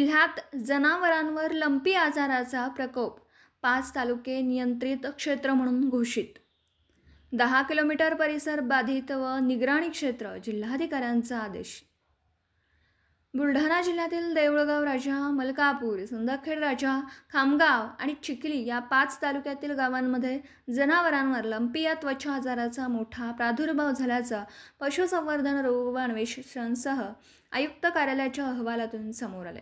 जिल्ह्यात जनावरांवर लंपी आजाराचा प्रकोप 5 तालुके नियंत्रित क्षेत्र म्हणून घोषित। 10 किलोमीटर परिसर बाधित व निगराणी क्षेत्र, जिल्हाधिकाऱ्यांचा आदेश। बुलढाणा जिल्ह्यातील देऊळगाव राजा, मलकापूर, सिंदखेड राजा, खामगाव आणि चिखली या 5 तालुक्यातील गावांमध्ये जनावरांवर लंपी या त्वचा आजाराचा मोठा प्रादुर्भाव झाल्याचा पशुसंवर्धन रोग व अन्वेषणसह आयुक्त कार्यालयाच्या अहवालातून समोर आले।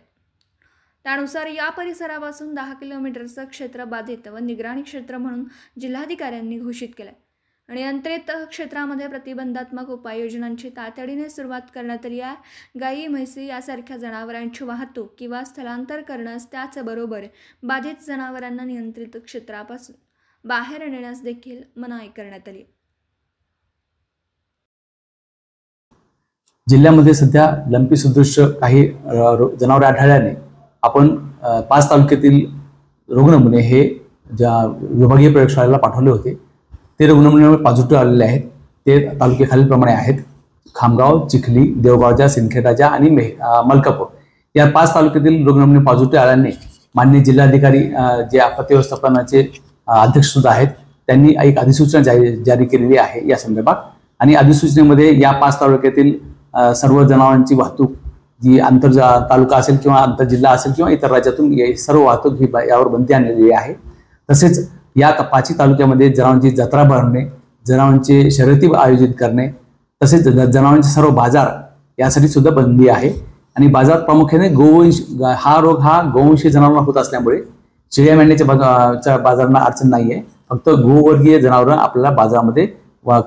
त्यानुसार या परिसरापासून 10 किलोमीटरचं क्षेत्र बाधित व निगराणी क्षेत्र म्हणून जिल्हाधिकाऱ्यांनी घोषित केले। नियंत्रित क्षेत्रामध्ये प्रतिबंधात्मक उपाययोजनांची तातडीने सुरुवात करण्यात आली आहे। गायी, म्हैसी यासारख्या जनावरांची वाहतूक किंवा स्थलांतर करण्यास, त्याचबरोबर बाधित जनावरांना नियंत्रित क्षेत्रापासून बाहेर नेण्यास देखील मनाई करण्यात आली। जिल्ह्यामध्ये सध्या लंपी सदृश काही जनावरे आढळल्याने आपण 5 तालुक्यातील रुग्णनमुने हे ज्या विभागीय प्रयोगशाळेला पाठवले होते ते रुग्णनमुने पॉझिटिव्ह आलेले आहेत। ते तालुके खालीलप्रमाणे आहेत: खामगाव, चिखली, देवगावच्या, सिंदखेडराजा आणि मलकापूर या 5 तालुक्यातील रुग्णनमुने पॉझिटिव्ह आल्याने माननीय जिल्हाधिकारी जे आपत्ती व्यवस्थापनाचे अध्यक्ष सुद्धा आहेत त्यांनी एक अधिसूचना जारी केलेली आहे या संदर्भात। आणि अधिसूचनेमध्ये या 5 तालुक्यातील सर्व जनावरांची वाहतूक जी आंतर तालुका असेल किंवा आंतर जिल्हा असेल किंवा इतर राज्यातून सर्व वाहतूक ही यावर बंदी आणलेली आहे। तसेच या 5 तालुक्यामध्ये जनावरांची जत्रा भरणे, जनावरांचे शर्यती आयोजित करणे, तसेच जनावरांचे सर्व बाजार यासाठी सुद्धा बंदी आहे। आणि बाजार प्रामुख्याने गोवंश हा रोग हा गोवंशी जनावरांना होत असल्यामुळे शेळ्या मेंढ्याच्या बाजारांना अडचण नाही आहे। फक्त गोवर्गीय जनावरं आपल्याला बाजारामध्ये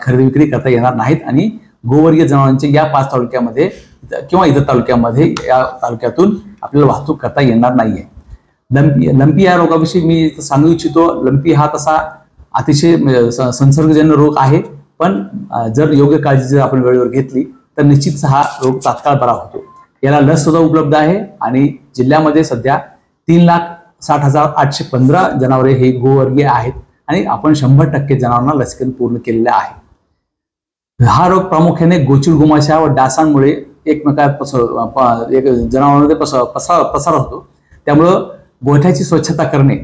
खरेदी विक्री करता येणार नाहीत आणि गोवर्गीय जनावरांचे या 5 तालुक्यामध्ये किंवा इतर तालुक्यामध्ये या तालुक्यातून आपल्याला वाहतूक करता येणार नाहीये। लंपी या रोगाविषयी मी सांगू इच्छितो, लंपी हा तसा अतिशय संसर्गजन्य रोग आहे, पण जर योग्य काळजी जर आपण वेळेवर घेतली तर निश्चितच हा रोग तात्काळ बरा होतो। याला लस सुद्धा उपलब्ध आहे आणि जिल्ह्यामध्ये सध्या 3,60,815 जनावरे हे गोवर्गीय आहेत आणि आपण 100% जनावरांना लसीकरण पूर्ण केलेले आहे। हा रोग प्रामुख्याने गोचिड, गोमाशा व डासांमुळे एकमेकात जनावरांमध्ये पसार होतो। त्यामुळं गोठ्याची स्वच्छता करणे